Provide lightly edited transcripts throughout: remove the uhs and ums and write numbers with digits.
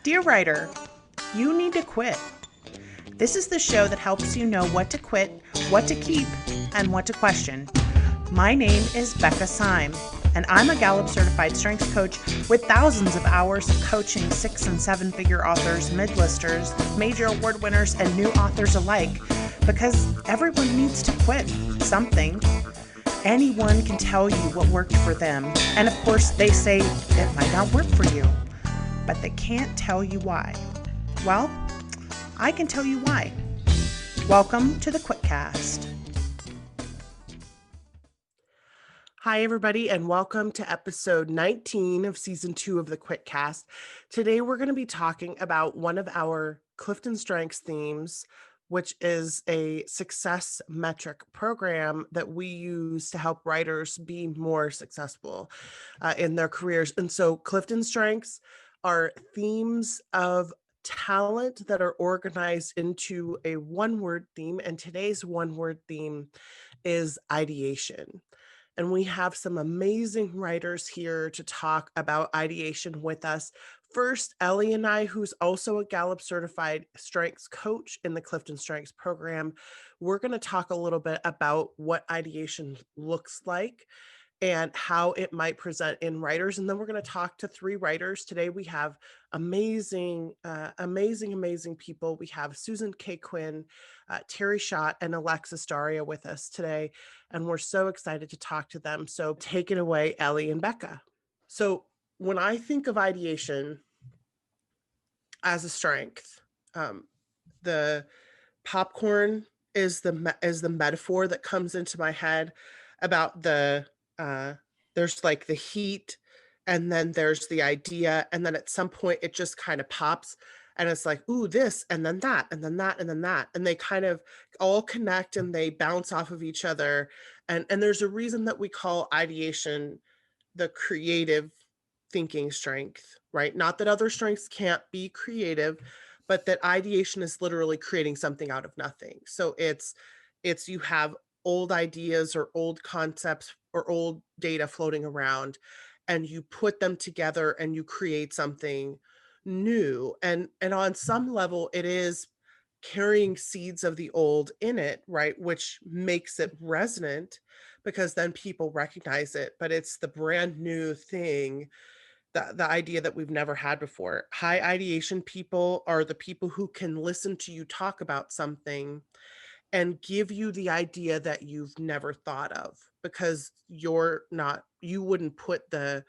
Dear writer, you need to quit. This is the show that helps you know what to quit, what to keep, and what to question. My name is Becca Syme, and I'm a Gallup certified strengths coach with thousands of hours of coaching 6 and 7 figure authors, mid-listers, major award winners, and new authors alike because everyone needs to quit something. Anyone can tell you what worked for them, and of course, they say it might not work for you, but they can't tell you why. Well, I can tell you why. Welcome to the Quitcast. Hi, everybody, and welcome to episode 19 of season 2 of the Quitcast. Today, we're going to be talking about one of our Clifton Strengths themes, which is a success metric program that we use to help writers be more successful in their careers. And so, Clifton Strengths are themes of talent that are organized into a one-word theme, and today's one-word theme is ideation. And we have some amazing writers here to talk about ideation with us. First, Ellie and I, who's also a Gallup certified strengths coach in the Clifton Strengths program, we're going to talk a little bit about what ideation looks like and how it might present in writers. And then we're going to talk to 3 writers. Today we have amazing people. We have Susan Kaye Quinn, Terry Schott, and Alexis Daria with us today. And we're so excited to talk to them. So take it away, Ellie and Becca. So when I think of ideation as a strength, the popcorn is the metaphor that comes into my head about there's like the heat, and then there's the idea, and then at some point it just kind of pops, and it's like, ooh, this, and then that, and then that, and then that, and they kind of all connect and they bounce off of each other. And there's a reason that we call ideation the creative thinking strength, right? Not that other strengths can't be creative, but that ideation is literally creating something out of nothing. So it's you have old ideas or old concepts or old data floating around, and you put them together and you create something new. And on some level it is carrying seeds of the old in it, right? Which makes it resonant because then people recognize it, but it's the brand new thing, the idea that we've never had before. High ideation people are the people who can listen to you talk about something and give you the idea that you've never thought of, because you wouldn't put the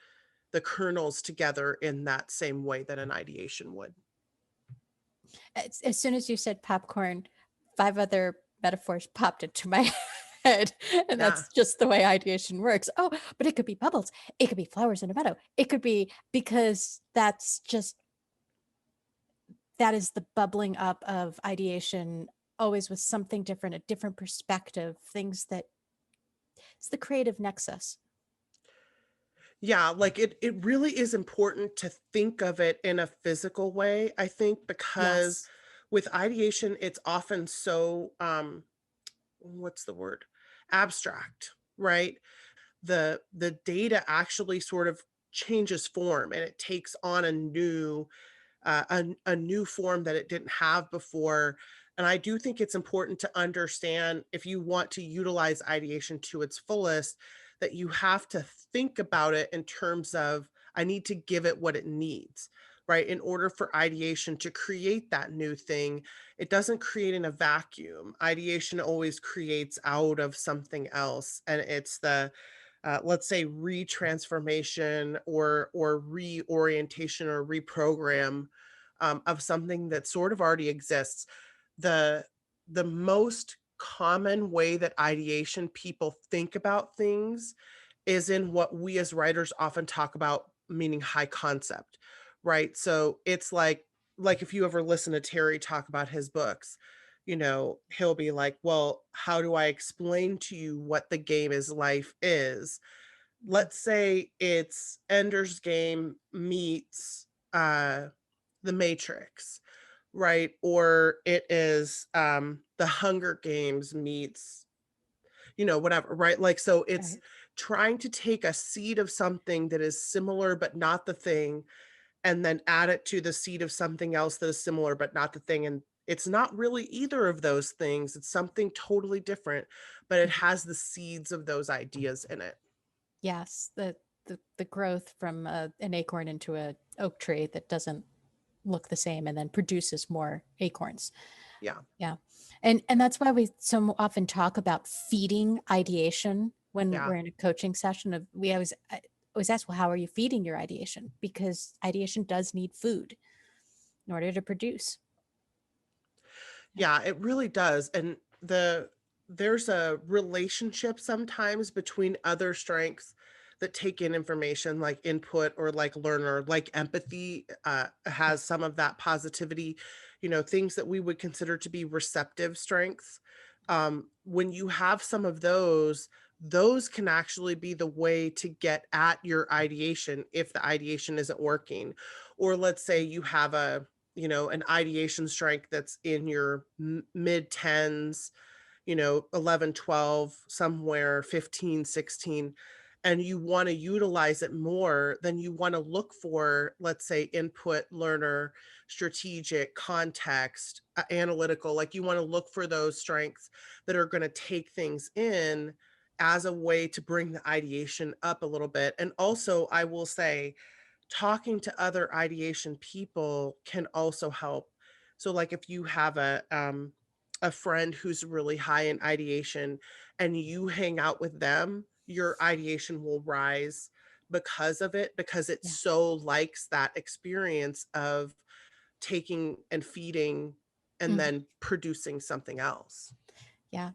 kernels together in that same way that an ideation would. As soon as you said popcorn, 5 other metaphors popped into my head. And Yeah. that's just the way ideation works. Oh, but it could be bubbles. It could be flowers in a meadow. It could be because that is the bubbling up of ideation, always with something different, a different perspective, things that it's the creative nexus. Yeah, like it really is important to think of it in a physical way, I think, because Yes. with ideation, it's often so what's the word? Abstract, right? The data actually sort of changes form, and it takes on a new form that it didn't have before. And I do think it's important to understand, if you want to utilize ideation to its fullest, that you have to think about it in terms of, I need to give it what it needs, right? In order for ideation to create that new thing, it doesn't create in a vacuum. Ideation always creates out of something else. And it's the let's say retransformation or reorientation or reprogram of something that sort of already exists. The the most common way that ideation people think about things is in what we as writers often talk about, meaning high concept, right? So it's like if you ever listen to Terry talk about his books, he'll be like, well, how do I explain to you what the game is life is? Let's say it's Ender's Game meets the Matrix, right? Or it is the Hunger Games meets, whatever, right? Like, so it's Right. trying to take a seed of something that is similar but not the thing, and then add it to the seed of something else that is similar but not the thing, and it's not really either of those things, it's something totally different, but it Mhm. has the seeds of those ideas in it. Yes, the growth from an acorn into a oak tree that doesn't look the same and then produces more acorns. Yeah, Yeah. And that's why we so often talk about feeding ideation when yeah. we're in a coaching session of we always ask, well, how are you feeding your ideation? Because ideation does need food in order to produce. Yeah. Yeah, it really does, and there's a relationship sometimes between other strengths that take in information like input or like learner, like empathy, Yeah. has some of that positivity, things that we would consider to be receptive strengths. When you have some of those can actually be the way to get at your ideation if the ideation isn't working. Or let's say you have an ideation strength that's in your mid 10s, 11, 12, somewhere 15, 16, and you want to utilize it more, then you want to look for, let's say, input, learner, strategic, context, analytical. Like you want to look for those strengths that are going to take things in as a way to bring the ideation up a little bit. And also, I will say, talking to other ideation people can also help. So like if you have a friend who's really high in ideation and you hang out with them, your ideation will rise because of it, because it Yeah. so likes that experience of taking and feeding and Mhm. then producing something else. Yeah.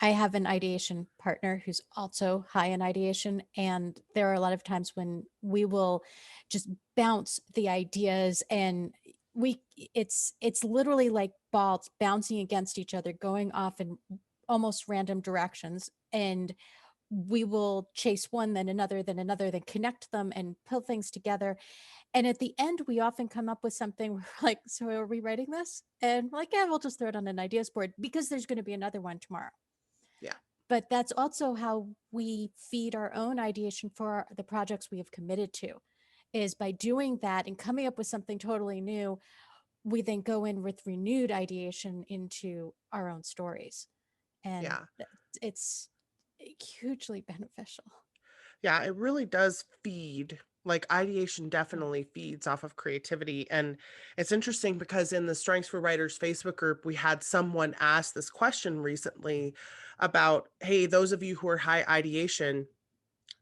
I have an ideation partner who's also high in ideation, and there are a lot of times when we will just bounce the ideas and we it's literally like balls bouncing against each other, going off in almost random directions, and we will chase one, then another, then connect them and pull things together. And at the end, we often come up with something we're like, so are we writing this? And we're like, yeah, we'll just throw it on an ideas board because there's going to be another one tomorrow. Yeah. But that's also how we feed our own ideation for the projects we have committed to, is by doing that and coming up with something totally new. We then go in with renewed ideation into our own stories. And Yeah. it's hugely beneficial. Yeah, it really does feed. Like ideation Yeah. definitely feeds off of creativity. And it's interesting because in the Strengths for Writers Facebook group, we had someone ask this question recently about, hey, those of you who are high ideation,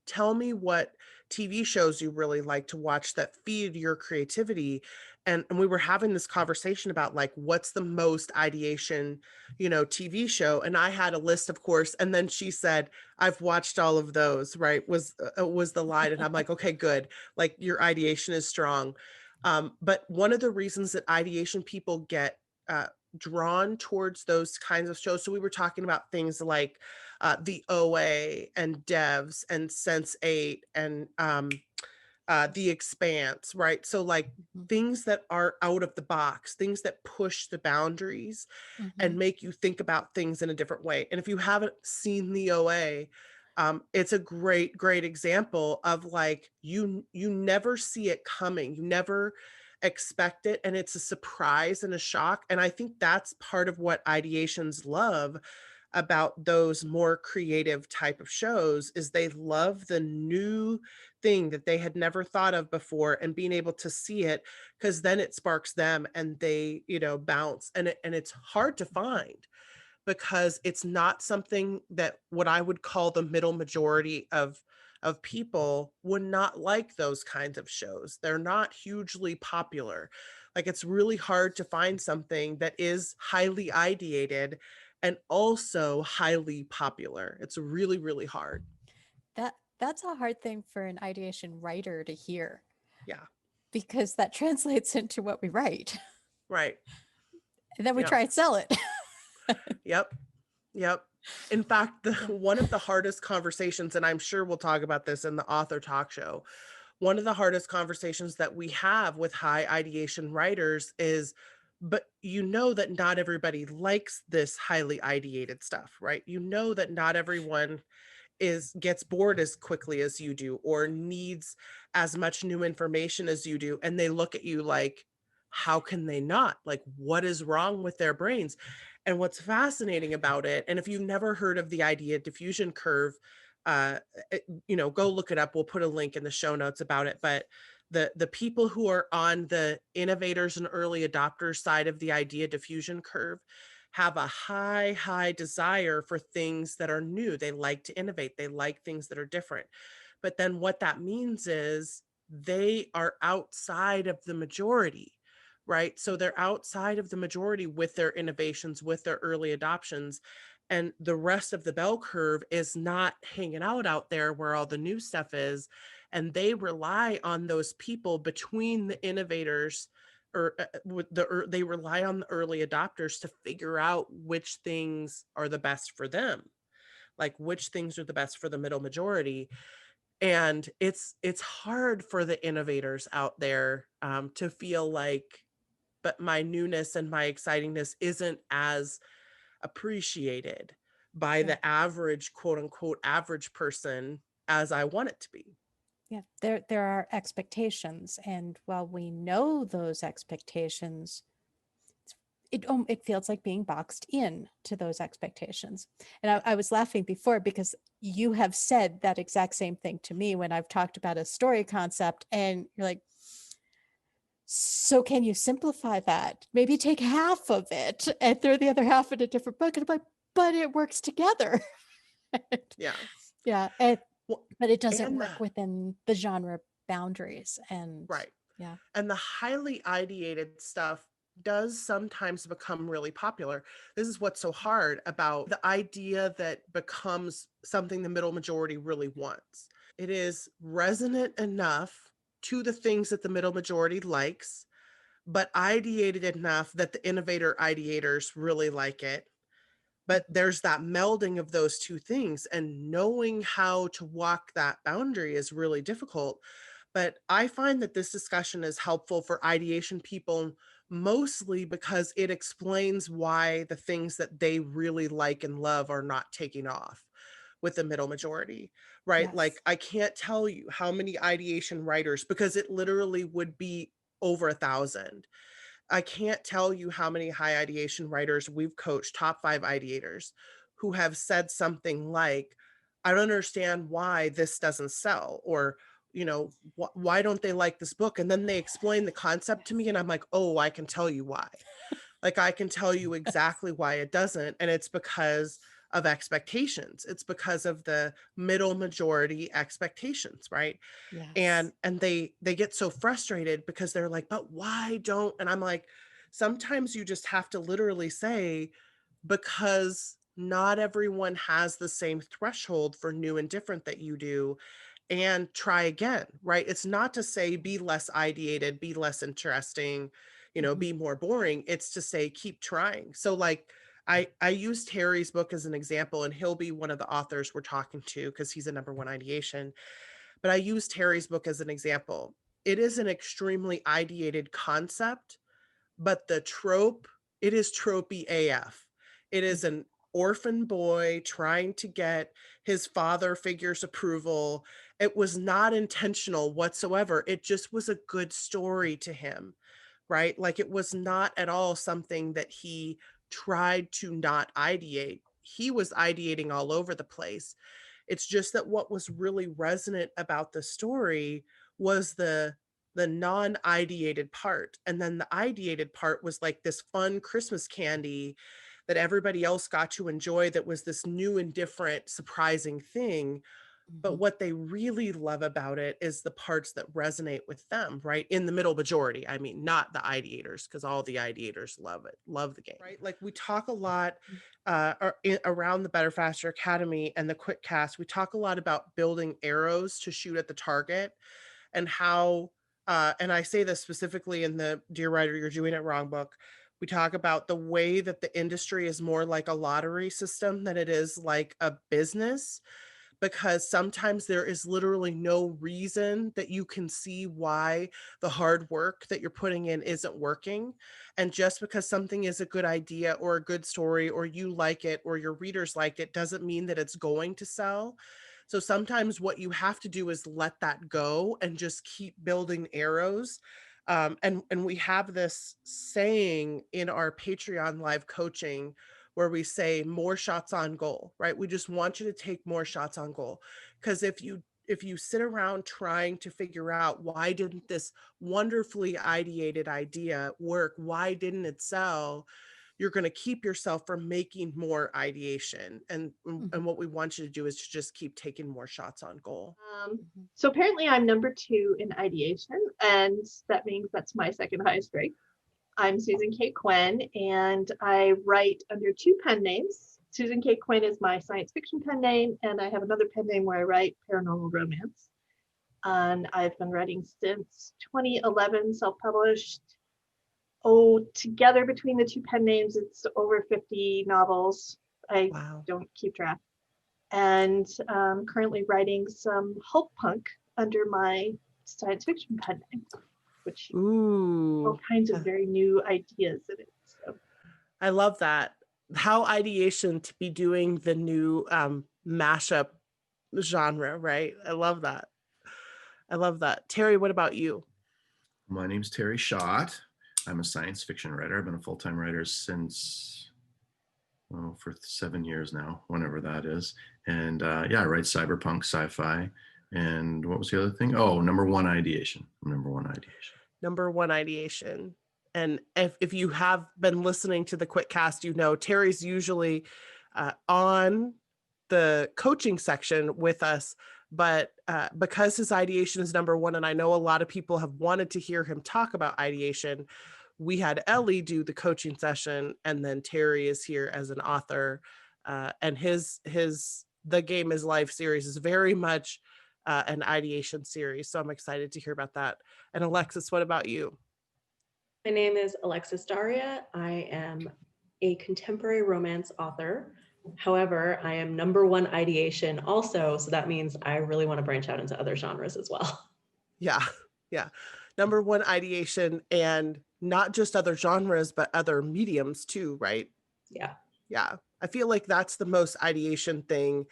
tell me what TV shows you really like to watch that feed your creativity. And we were having this conversation about like what's the most ideation, TV show. And I had a list, of course. And then she said, I've watched all of those, right? Was the line. And I'm like, okay, good. Like your ideation is strong. But one of the reasons that ideation people get drawn towards those kinds of shows. So we were talking about things like the OA and Devs and Sense 8 and The Expanse, right? So like Mhm. things that are out of the box, things that push the boundaries Mhm. and make you think about things in a different way. And if you haven't seen the OA, it's a great, great example of like you never see it coming, you never expect it, and it's a surprise and a shock. And I think that's part of what ideations love about those more creative type of shows is they love the new thing that they had never thought of before and being able to see it because then it sparks them and they bounce and it's hard to find because it's not something that what I would call the middle majority of people would not like those kinds of shows. They're not hugely popular. Like it's really hard to find something that is highly ideated and also highly popular. It's really, really hard. That's a hard thing for an ideation writer to hear Yeah. because that translates into what we write. Right. And then we Yeah. try and sell it. Yep. Yep. In fact, the Yeah. one of the hardest conversations, and I'm sure we'll talk about this in the author talk show, one of the hardest conversations that we have with high ideation writers is, but you know that not everybody likes this highly ideated stuff, right? You know that not everyone gets bored as quickly as you do or needs as much new information as you do, and they look at you like, how can they not? Like, what is wrong with their brains? And what's fascinating about it, and if you've never heard of the idea diffusion curve, uh go look it up. We'll put a link in the show notes about it. But the people who are on the innovators and early adopters side of the idea diffusion curve have a high desire for things that are new. They like to innovate. They like things that are different. But then what that means is they are outside of the majority, right? So they're outside of the majority with their innovations, with their early adoptions. And the rest of the bell curve is not hanging out there where all the new stuff is. And they rely on those people between the innovators, or they rely on the early adopters to figure out which things are the best for them, like which things are the best for the middle majority. And it's hard for the innovators out there, to feel like, but my newness and my excitingness isn't as appreciated by Yeah. the average, quote unquote, average person as I want it to be. Yeah. There are expectations. And while we know those expectations, it feels like being boxed in to those expectations. And Yeah. I was laughing before because you have said that exact same thing to me when I've talked about a story concept, and you're like, so can you simplify that? Maybe take half of it and throw the other half in a different bucket. I'm like, but it works together. Yeah. Yeah. Well, But it doesn't and work within the genre boundaries. And right. yeah. And the highly ideated stuff does sometimes become really popular. This is what's so hard about the idea that becomes something the middle majority really wants. It is resonant enough to the things that the middle majority likes, but ideated enough that the innovator ideators really like it. But Mhm. there's that melding of those two things, and knowing how to walk that boundary is really difficult. But I find that this discussion is helpful for ideation people, mostly because it explains why the things that they really like and love are not taking off with the middle majority, right? Like, Yes. I can't tell you how many ideation writers, because it literally would be over 1,000. I can't tell you how many high ideation writers we've coached, top 5 ideators, who have said something like, I don't understand why this doesn't sell, or, why don't they like this book? And then they explain the concept to me, Yes. and I'm like, oh, I can tell you why. Like, I can tell you Yes. exactly why it doesn't, and it's because of expectations. It's because of the middle majority expectations, right? Yes. And they get so frustrated because they're like, but why don't, and I'm like, sometimes you just have to literally say, because not everyone has the same threshold for new and different that you do, and try again, right? It's not to say be less ideated, be less interesting, Mhm. be more boring. It's to say keep trying. So, like, I used Harry's book as an example, and he'll be one of the authors we're talking to because he's a number one ideation. But I used Harry's book as an example. It is an extremely ideated concept, but the trope, it is tropey AF. It is Mhm. an orphan boy trying to get his father figure's approval. It was not intentional whatsoever. It just was a good story to him, right? Like, it was not at all something that he tried to not ideate. He was ideating all over the place. It's just that what was really resonant about the story was the non-ideated part. And then the ideated part was like this fun Christmas candy that everybody else got to enjoy, that was this new and different surprising thing. But Mhm. what they really love about it is the parts that resonate with them, right? In the middle majority. I mean, not the ideators, because all the ideators love it, love the game, right? Like, we talk a lot around the Better Faster Academy and the Quick Cast. We talk a lot about building arrows to shoot at the target, and how, and I say this specifically in the Dear Writer, You're Doing It Wrong book. We talk about the way that the industry is more like a lottery system than it is like a business, because sometimes there is literally no reason that you can see why the hard work that you're putting in isn't working. And just because something is a good idea or a good story, or you like it or your readers like it, doesn't mean that it's going to sell. So sometimes what you have to do is let that go and just keep building arrows. And we have this saying in our Patreon live coaching where we say more shots on goal, right? We just want you to take more shots on goal. Because if you sit around trying to figure out why didn't this wonderfully ideated idea work, why didn't it sell, you're going to keep yourself from making more ideation. And Mhm, what we want you to do is to just keep taking more shots on goal. Um, mhm. so apparently I'm number 2 in ideation, and that means that's my second highest rate. I'm Susan Kaye Quinn, and I write under 2 pen names. Susan Kaye Quinn is my science fiction pen name, and I have another pen name where I write paranormal romance. And I've been writing since 2011, self-published. Oh, together between the 2 pen names, it's over 50 novels. I Wow. don't keep track. And currently writing some Hulk punk under my science fiction pen name, which all Ooh. kinds of uh, very new ideas in it. So I love that. How ideation to be doing the new mashup genre, right? I love that. I love that. Terry, what about you? My name's Terry Schott. I'm a science fiction writer. I've been a full-time writer since, for 7 years now, whenever that is. And yeah, I write cyberpunk, sci-fi. And what was the other thing? Oh, number one ideation. Number one ideation. Number one ideation. And if you have been listening to the quick cast, you know Terry's usually on the coaching section with us, but because his ideation is number one, and I know a lot of people have wanted to hear him talk about ideation, we had Ellie do the coaching session, and then Terry is here as an author, and his The Game is Life series is very much an ideation series. So I'm excited to hear about that. And Alexis, what about you? My name is Alexis Daria. I am a contemporary romance author. However, I am number one ideation also, so that means I really want to branch out into other genres as well. Yeah, yeah. Number one ideation, and not just other genres, but other mediums too, right? Yeah. Yeah. I feel like that's the most ideation thing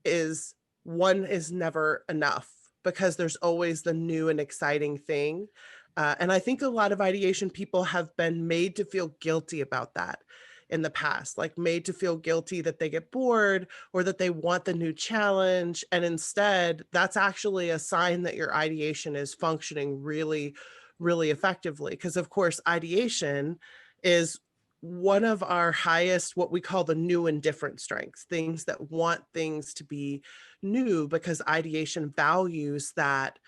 is one is never enough because there's always the new and exciting thing. And I think a lot of ideation people have been made to feel guilty about that in the past, like made to feel guilty that they get bored or that they want the new challenge. And instead, that's actually a sign that your ideation is functioning really, really effectively. Because, of course, ideation is one of our highest, what we call the new and different strengths, things that want things to be new, because ideation values that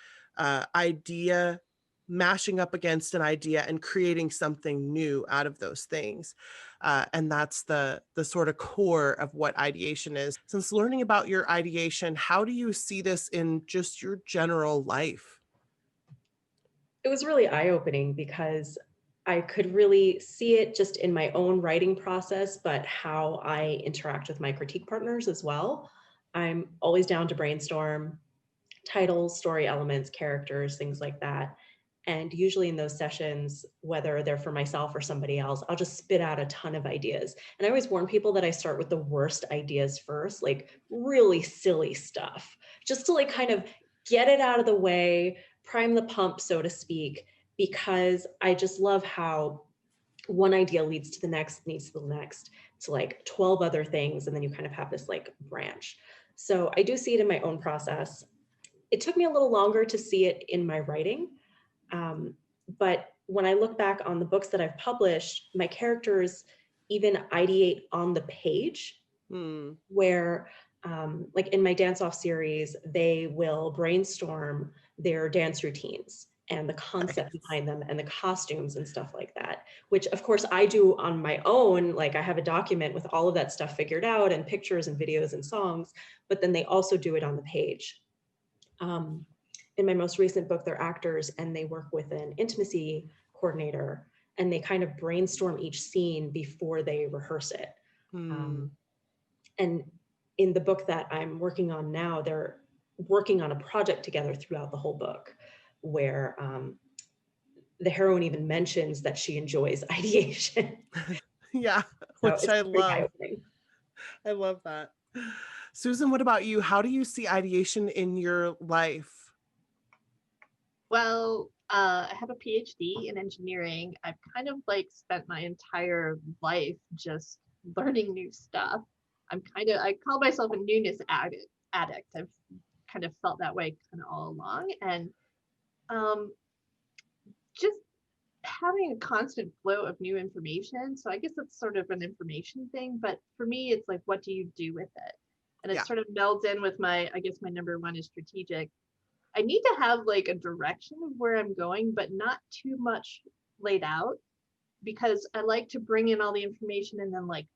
idea mashing up against an idea and creating something new out of those things. And that's the sort of core of what ideation is. Since learning about your ideation, how do you see this in just your general life? It was really eye-opening because I could really see it just in my own writing process, but how I interact with my critique partners as well. I'm always down to brainstorm titles, story elements, characters, things like that. And usually in those sessions, whether they're for myself or somebody else, I'll just spit out a ton of ideas. And I always warn people that I start with the worst ideas first, like really silly stuff, just to like kind of get it out of the way, prime the pump, so to speak, because I just love how one idea leads to the next, leads to the next, to like 12 other things. And then you kind of have this like branch. So I do see it in my own process. It took me a little longer to see it in my writing. But when I look back on the books that I've published, my characters even ideate on the page Hmm. where, like in my dance off series, they will brainstorm their dance routines and the concept Nice. behind them and the costumes and stuff like that, which of course I do on my own. Like I have a document with all of that stuff figured out and pictures and videos and songs, but then they also do it on the page. Um, in my most recent book, they're actors and they work with an intimacy coordinator and they kind of brainstorm each scene before they rehearse it. Hmm. Um, and in the book that I'm working on now, they're working on a project together throughout the whole book where the heroine even mentions that she enjoys ideation. Yeah, So which it's I pretty love. eye-opening. I love that. Susan, what about you? How do you see ideation in your life? Well, I have a PhD in engineering. I've kind of like spent my entire life just learning new stuff. I call myself a newness addict. I've kind of felt that way kind of all along. And um, just having a constant flow of new information. So I guess it's sort of an information thing, but for me, it's like, what do you do with it? And it Yeah. sort of melds in with I guess my number one is strategic. I need to have like a direction of where I'm going, but not too much laid out, because I like to bring in all the information and then like,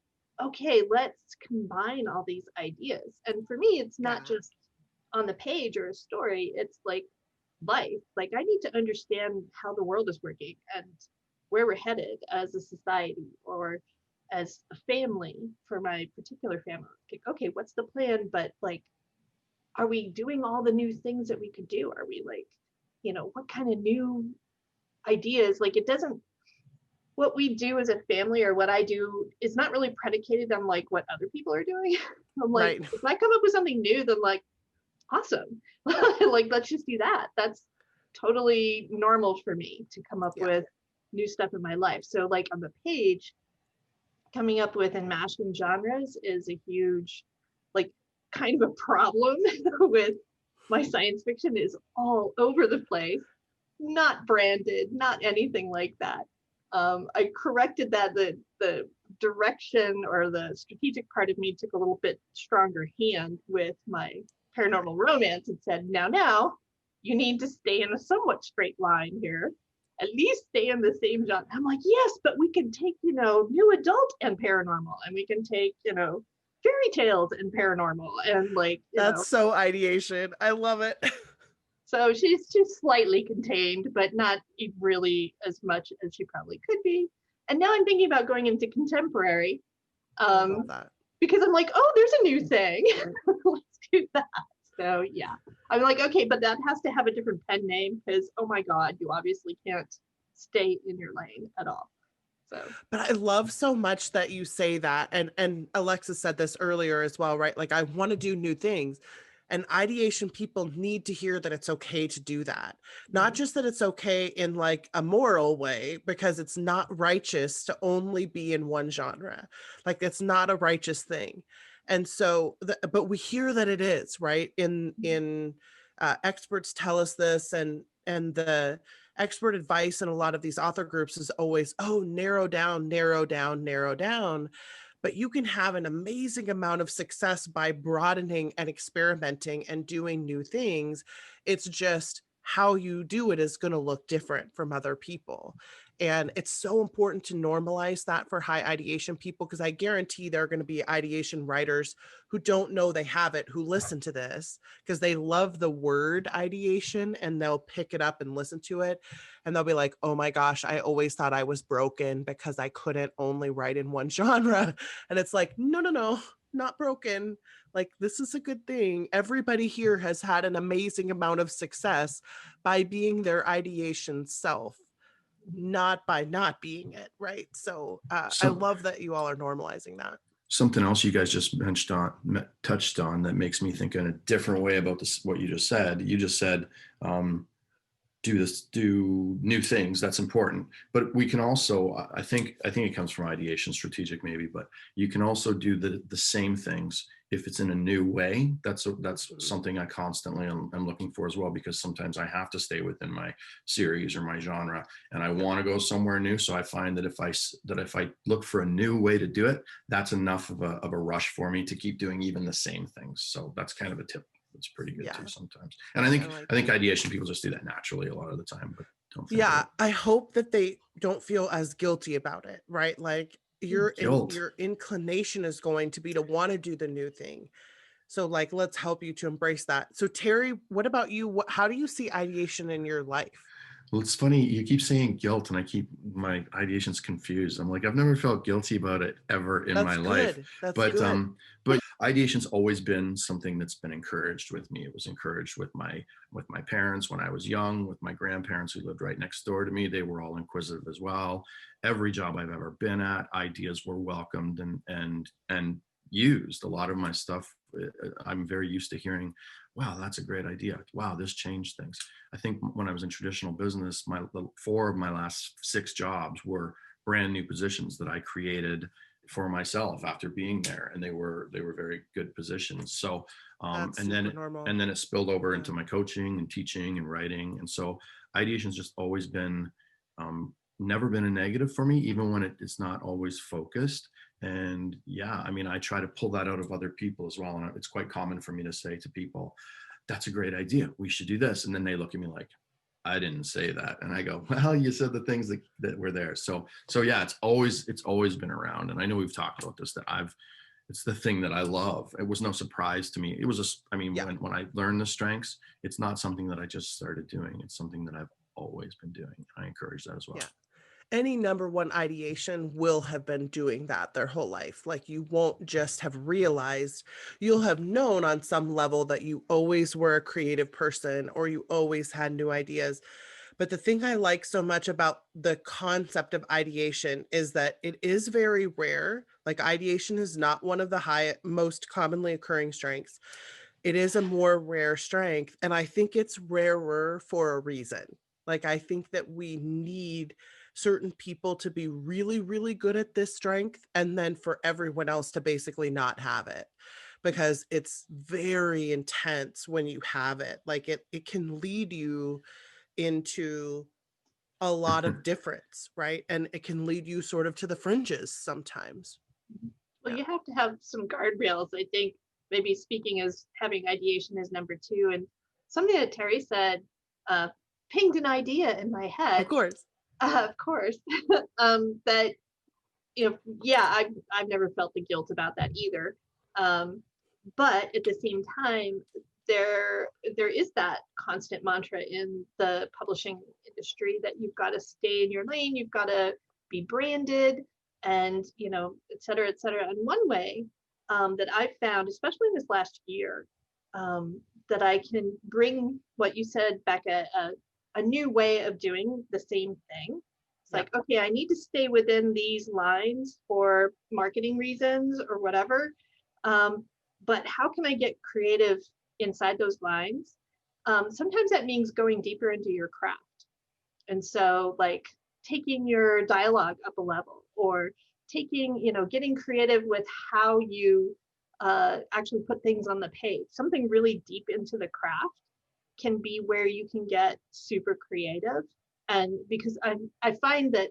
okay, let's combine all these ideas. And for me, it's not Yeah. just on the page or a story, it's like life. Like I need to understand how the world is working and where we're headed as a society or as a family for my particular family. Okay, what's the plan? But like, are we doing all the new things that we could do? Are we like, what kind of new ideas? Like it doesn't, what we do as a family or what I do is not really predicated on like what other people are doing. I'm like, Right. if I come up with something new, then like, awesome. Like, let's just do that. That's totally normal for me to come up Yeah. with new stuff in my life. So like on the page, coming up with and mashing genres is a huge, like, kind of a problem with my science fiction is all over the place, not branded, not anything like that. I corrected that the direction or the strategic part of me took a little bit stronger hand with my paranormal romance and said, now, you need to stay in a somewhat straight line here. At least stay in the same genre. I'm like, yes, but we can take, new adult and paranormal, and we can take, fairy tales and paranormal, and like, That's so ideation. I love it. so she's just slightly contained, but not really as much as she probably could be. And now I'm thinking about going into contemporary, I love that. because I'm like, oh, there's a new thing. Let's do that. So yeah, I'm like, okay, but that has to have a different pen name because, oh my God, you obviously can't stay in your lane at all. So, But I love so much that you say that. And Alexis said this earlier as well, right? Like I want to do new things. And ideation people need to hear that it's okay to do that. Not just that it's okay in like a moral way, because it's not righteous to only be in one genre. Like it's not a righteous thing. And so, but we hear that it is, right? In experts tell us this, and the expert advice in a lot of these author groups is always, oh, narrow down, narrow down, narrow down. But you can have an amazing amount of success by broadening and experimenting and doing new things. It's just how you do it is going to look different from other people. And it's so important to normalize that for high ideation people, because I guarantee there are going to be ideation writers who don't know they have it, who listen to this because they love the word ideation and they'll pick it up and listen to it. And they'll be like, oh my gosh, I always thought I was broken because I couldn't only write in one genre. And it's like, no, not broken. Like, this is a good thing. Everybody here has had an amazing amount of success by being their ideation self, not by not being it, right? So I So love that you all are normalizing that. something else you guys just touched on that makes me think in a different way about this, what you just said. You just said, do new things. That's important. But we can also, I think it comes from ideation, strategic maybe, but you can also do the same things if it's in a new way. That's something I constantly am looking for as well, because sometimes I have to stay within my series or my genre and I want to go somewhere new. So I find that if I look for a new way to do it, that's enough of a rush for me to keep doing even the same things. So that's kind of a tip. It's pretty good too sometimes. And I think ideation people just do that naturally a lot of the time, but don't think yeah, I hope that they don't feel as guilty about it, right? Like your inclination is going to be to want to do the new thing. So like, let's help you to embrace that. So Terry, what about you? How do you see ideation in your life? Well, it's funny, you keep saying guilt and my ideation's confused. I'm like, I've never felt guilty about it ever in my life. That's But good. But ideation's always been something that's been encouraged with me. It was encouraged with my parents when I was young, with my grandparents who lived right next door to me. They were all inquisitive as well. Every job I've ever been at, ideas were welcomed and used. A lot of my stuff, I'm very used to hearing, wow, that's a great idea. Wow, this changed things. I think when I was in traditional business, 4 of my last 6 jobs were brand new positions that I created for myself after being there, and they were very good positions. So That's and super normal. then it spilled over into my coaching and teaching and writing. And so ideation's just always been never been a negative for me, even when it's not always focused. And yeah, I mean, I try to pull that out of other people as well. And it's quite common for me to say to people, that's a great idea, we should do this. And then they look at me like, I didn't say that. And I go, well, you said the things that were there. So yeah, it's always been around. And I know we've talked about this, that it's the thing that I love. It was no surprise to me. It was when I learned the strengths, it's not something that I just started doing. It's something that I've always been doing. I encourage that as well. Yeah. Any number one ideation will have been doing that their whole life. Like, you won't just have realized, you'll have known on some level that you always were a creative person or you always had new ideas. But the thing I like so much about the concept of ideation is that it is very rare. Like, ideation is not one of the most commonly occurring strengths. It is a more rare strength. And I think it's rarer for a reason. Like, I think that we need certain people to be really, really good at this strength, and then for everyone else to basically not have it, because it's very intense when you have it. Like, it can lead you into a lot of difference, right? And it can lead you sort of to the fringes sometimes. Well, Yeah. you have to have some guardrails. I think maybe speaking as having ideation as number 2, and something that Terry said pinged an idea in my head. Of course. That, yeah, I've never felt the guilt about that either. But at the same time, there is that constant mantra in the publishing industry that you've got to stay in your lane, you've got to be branded, and et cetera, et cetera. And one way that I've found, especially in this last year, that I can bring what you said, Becca, a new way of doing the same thing. It's like, okay, I need to stay within these lines for marketing reasons or whatever. But how can I get creative inside those lines? Sometimes that means going deeper into your craft. And so, like, taking your dialogue up a level, or getting creative with how you actually put things on the page. Something really deep into the craft can be where you can get super creative. And because I find that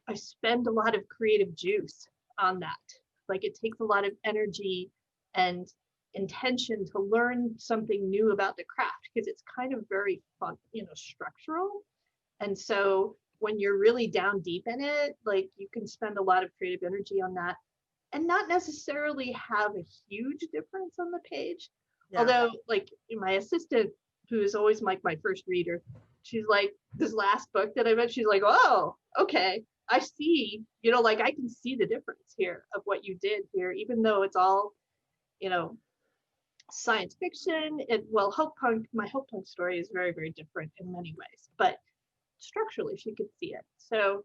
I spend a lot of creative juice on that. Like, it takes a lot of energy and intention to learn something new about the craft, because it's kind of very fun, structural. And so when you're really down deep in it, like, you can spend a lot of creative energy on that and not necessarily have a huge difference on the page. Yeah. Although, like, my assistant, who is always like my first reader, she's like, this last book that I read, she's like, oh, okay, I see, like, I can see the difference here of what you did here, even though it's all, science fiction. My Hope Punk story is very, very different in many ways, but structurally she could see it. So,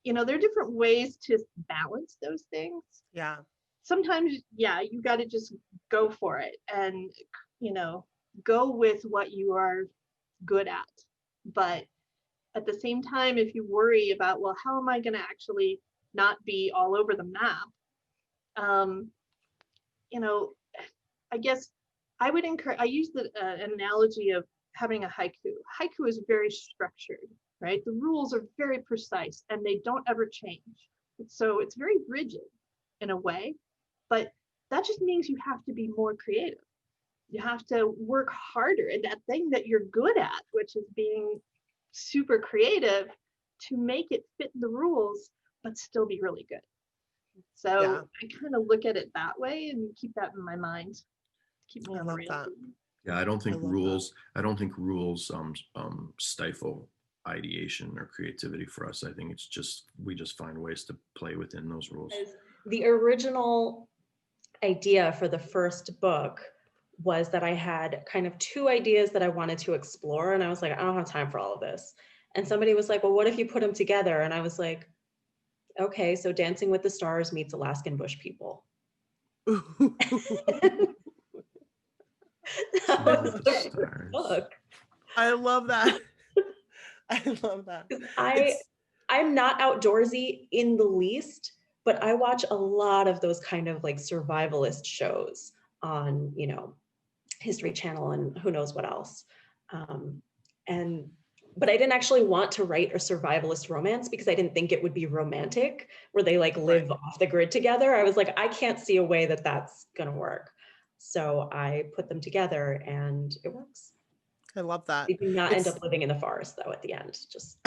there are different ways to balance those things. Yeah. Sometimes, you got to just go for it and, go with what you are good at. But at the same time, if you worry about, well, how am I going to actually not be all over the map? I guess I would encourage, I use an analogy of having a haiku. Haiku is very structured, right? The rules are very precise and they don't ever change. So it's very rigid in a way, but that just means you have to be more creative. You have to work harder at that thing that you're good at, which is being super creative, to make it fit the rules, but still be really good. So I kind of look at it that way and keep that in my mind. Keep me on the rails. Yeah, I don't think rules stifle ideation or creativity for us. I think it's just, we just find ways to play within those rules. The original idea for the first book was that I had kind of 2 ideas that I wanted to explore. And I was like, I don't have time for all of this. And somebody was like, well, what if you put them together? And I was like, okay, so Dancing with the Stars meets Alaskan Bush People. That was With the the first stars. book. I love that. I love that. 'Cause It's I'm not outdoorsy in the least, but I watch a lot of those kind of like survivalist shows on, History Channel and who knows what else. Um, and but I didn't actually want to write a survivalist romance because I didn't think it would be romantic where they like live right. off the grid together. I was like, I can't see a way that that's gonna work. So I put them together and it works. I love that. They do not end It's up living in the forest though at the end. Just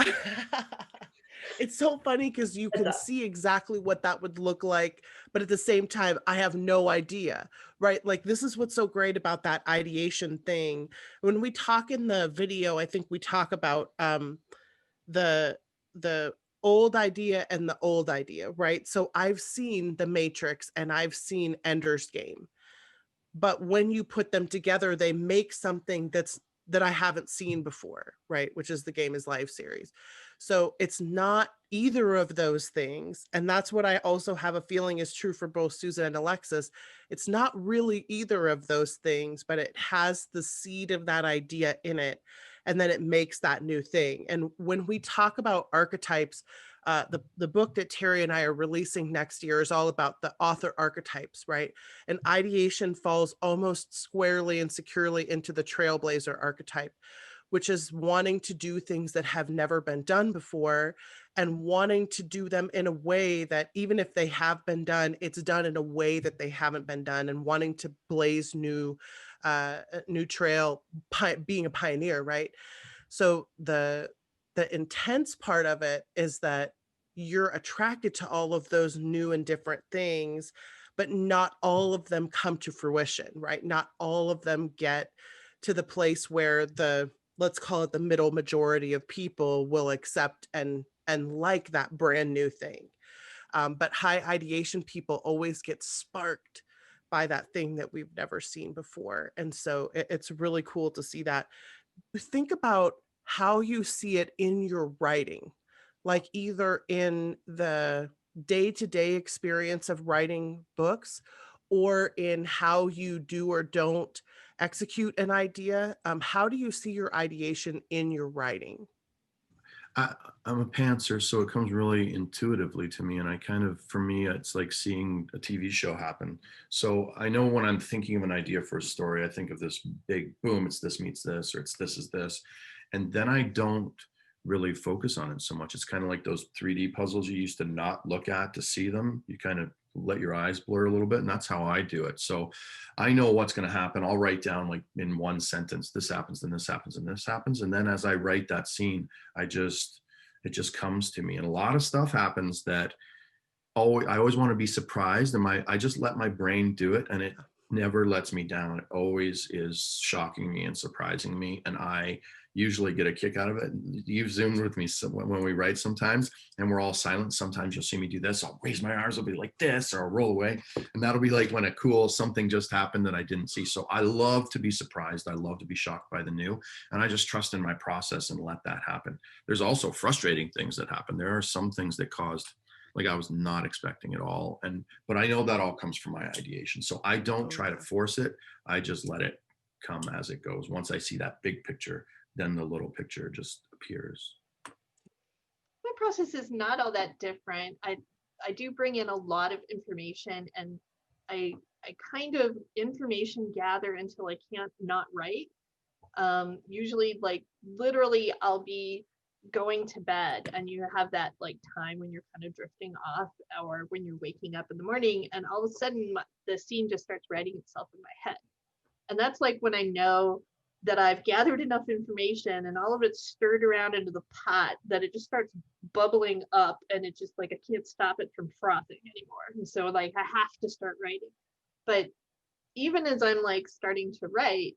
it's so funny because you heads can up. see exactly what that would look like, but at the same time, I have no idea, right? Like, this is what's so great about that ideation thing. When we talk in the video, I think we talk about the the old idea and the old idea, right? So I've seen The Matrix and I've seen Ender's Game, but when you put them together, they make something that I haven't seen before, right? Which is the Game is Life series. So it's not either of those things. And that's what I also have a feeling is true for both Susan and Alexis. It's not really either of those things, but it has the seed of that idea in it. And then it makes that new thing. And when we talk about archetypes, the book that Terry and I are releasing next year is all about the author archetypes, right? And ideation falls almost squarely and securely into the trailblazer archetype, which is wanting to do things that have never been done before and wanting to do them in a way that even if they have been done, it's done in a way that they haven't been done, and wanting to blaze new trail, being a pioneer, right? So the intense part of it is that you're attracted to all of those new and different things, but not all of them come to fruition, right? Not all of them get to the place where the, let's call it, the middle majority of people will accept and like that brand new thing. But high ideation people always get sparked by that thing that we've never seen before. And so it's really cool to see that. Think about how you see it in your writing, like either in the day-to-day experience of writing books or in how you do or don't execute an idea. How do you see your ideation in your writing? I, I'm a pantser, so it comes really intuitively to me. And I kind of, for me, it's like seeing a TV show happen. So I know when I'm thinking of an idea for a story, I think of this big boom, it's this meets this, or it's this is this. And then I don't really focus on it so much. It's kind of like those 3D puzzles you used to not look at to see them. You kind of let your eyes blur a little bit. And that's how I do it. So I know what's going to happen. I'll write down like in one sentence, this happens, then this happens, and this happens. And then as I write that scene, it just comes to me. And a lot of stuff happens that I always want to be surprised, and I just let my brain do it, and it never lets me down. It always is shocking me and surprising me, and I usually get a kick out of it. You've zoomed with me when we write sometimes, and we're all silent. Sometimes you'll see me do this. I'll raise my arms. I'll be like this, or I'll roll away, and that'll be like when a cool something just happened that I didn't see. So I love to be surprised. I love to be shocked by the new, and I just trust in my process and let that happen. There's also frustrating things that happen. There are some things that caused, like I was not expecting at all. But I know that all comes from my ideation. So I don't try to force it. I just let it come as it goes. Once I see that big picture, then the little picture just appears. My process is not all that different. I do bring in a lot of information, and I kind of information gather until I can't not write. Usually, like literally, I'll be going to bed and you have that like time when you're kind of drifting off, or when you're waking up in the morning, and all of a sudden the scene just starts writing itself in my head. And that's like when I know that I've gathered enough information and all of it's stirred around into the pot that it just starts bubbling up, and it just like I can't stop it from frothing anymore. And so like I have to start writing. But even as I'm like starting to write,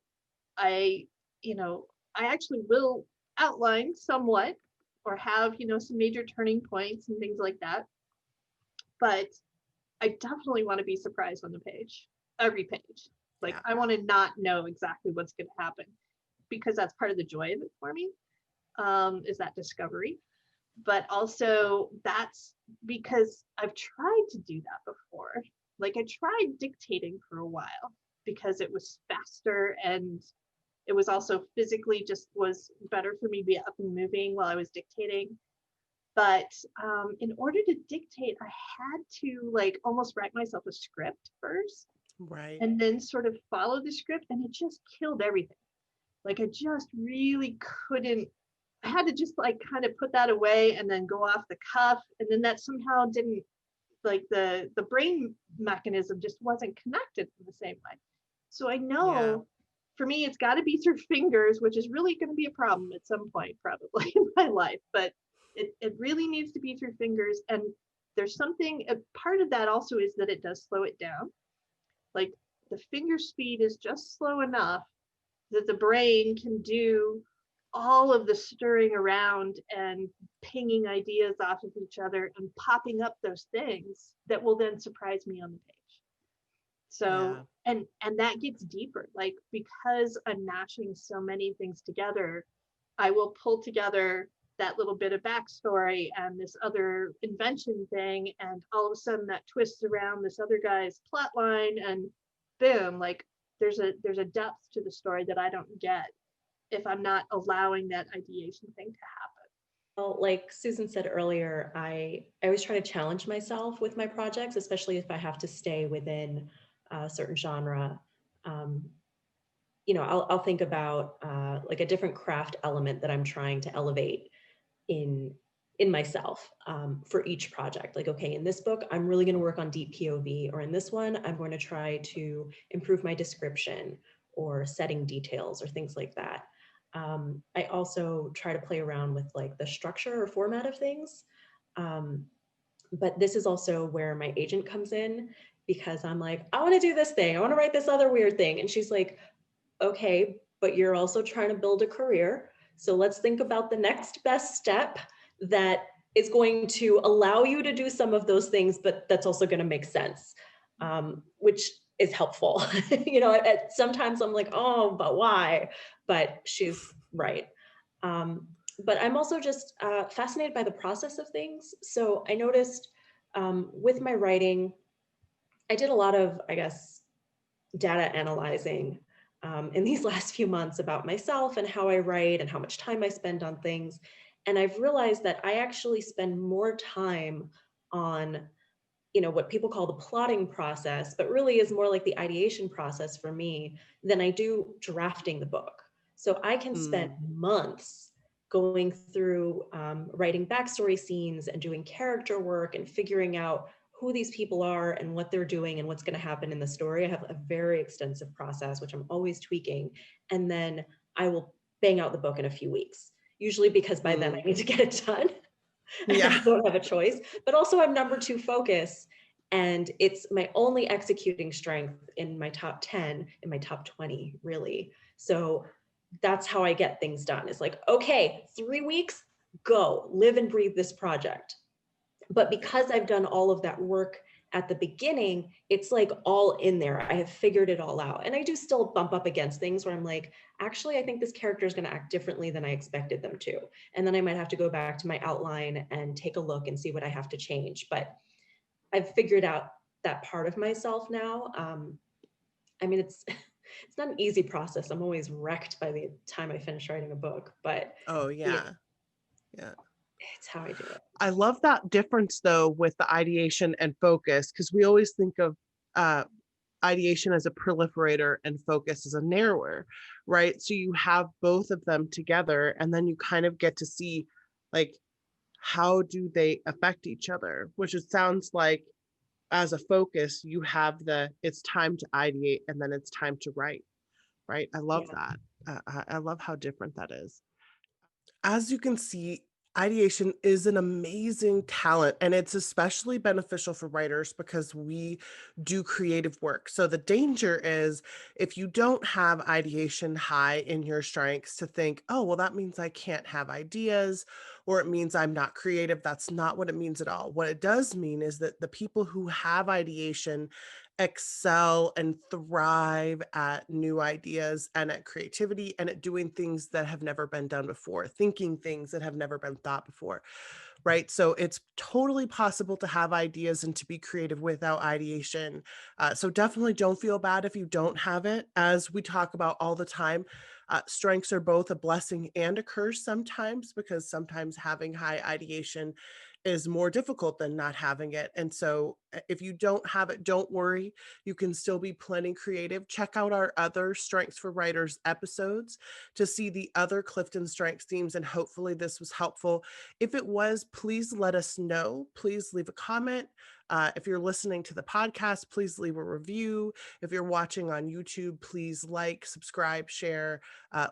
I I actually will outline somewhat, or have some major turning points and things like that. But I definitely want to be surprised on the page, every page. Like Yeah. I want to not know exactly what's going to happen, because that's part of the joy of it for me, is that discovery. But also that's because I've tried to do that before, Like I tried dictating for a while because it was faster, and it was also physically just was better for me to be up and moving while I was dictating. But in order to dictate, I had to like almost write myself a script first Right. and then sort of follow the script, and it just killed everything. Like I just really couldn't. I had to just like kind of put that away and then go off the cuff, and then that somehow didn't, like the brain mechanism just wasn't connected in the same way. So I know for me it's got to be through fingers, which is really going to be a problem at some point probably in my life, but it really needs to be through fingers. And there's something, a part of that also is that it does slow it down. Like the finger speed is just slow enough that the brain can do all of the stirring around and pinging ideas off of each other and popping up those things that will then surprise me on the page. So, and that gets deeper, like because I'm mashing so many things together, I will pull together that little bit of backstory and this other invention thing, and all of a sudden that twists around this other guy's plot line, and boom, like there's a depth to the story that I don't get if I'm not allowing that ideation thing to happen. Well, like Susan said earlier, I always try to challenge myself with my projects, especially if I have to stay within a certain genre. I'll think about like a different craft element that I'm trying to elevate in myself for each project. Like, okay, in this book, I'm really going to work on deep POV, or in this one, I'm going to try to improve my description or setting details or things like that. I also try to play around with like the structure or format of things. But this is also where my agent comes in, because I'm like, I want to do this thing. I want to write this other weird thing. And she's like, okay, but you're also trying to build a career. So let's think about the next best step that is going to allow you to do some of those things, but that's also going to make sense, which is helpful. Sometimes I'm like, oh, but why? But she's right. But I'm also just fascinated by the process of things. So I noticed with my writing, I did a lot of, I guess, data analyzing in these last few months about myself and how I write and how much time I spend on things. And I've realized that I actually spend more time on, what people call the plotting process, but really is more like the ideation process for me than I do drafting the book. So I can spend months going through writing backstory scenes and doing character work and figuring out who these people are and what they're doing and what's going to happen in the story. I have a very extensive process, which I'm always tweaking. And then I will bang out the book in a few weeks, usually because by then I need to get it done. I don't have a choice, but also I'm number 2 focus. And it's my only executing strength in my top 10, in my top 20, really. So that's how I get things done. It's like, okay, 3 weeks, go, live and breathe this project. But because I've done all of that work at the beginning, it's like all in there. I have figured it all out. And I do still bump up against things where I'm like, actually, I think this character is going to act differently than I expected them to. And then I might have to go back to my outline and take a look and see what I have to change. But I've figured out that part of myself now. I mean, it's not an easy process. I'm always wrecked by the time I finish writing a book, but yeah. It's how I do it. I love that difference though with the ideation and focus, because we always think of ideation as a proliferator and focus as a narrower, right? So you have both of them together, and then you kind of get to see like how do they affect each other, which it sounds like as a focus, you have it's time to ideate and then it's time to write, right? I love that. I love how different that is. As you can see, ideation is an amazing talent, and it's especially beneficial for writers because we do creative work. So the danger is if you don't have ideation high in your strengths to think, oh, well, that means I can't have ideas, or it means I'm not creative. That's not what it means at all. What it does mean is that the people who have ideation excel and thrive at new ideas and at creativity and at doing things that have never been done before, thinking things that have never been thought before, right? So it's totally possible to have ideas and to be creative without ideation. So definitely don't feel bad if you don't have it. As we talk about all the time, strengths are both a blessing and a curse sometimes, because sometimes having high ideation is more difficult than not having it. And so if you don't have it, don't worry. You can still be plenty creative. Check out our other Strengths for Writers episodes to see the other Clifton Strengths themes, and hopefully this was helpful. If it was, please let us know. Please leave a comment. If you're listening to the podcast, please leave a review. If you're watching on YouTube, please like, subscribe, share.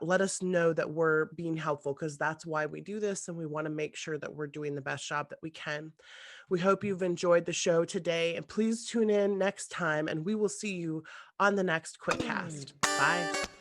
Let us know that we're being helpful, because that's why we do this, and we want to make sure that we're doing the best job that we can. We hope you've enjoyed the show today, and please tune in next time, and we will see you on the next Quickcast. Bye.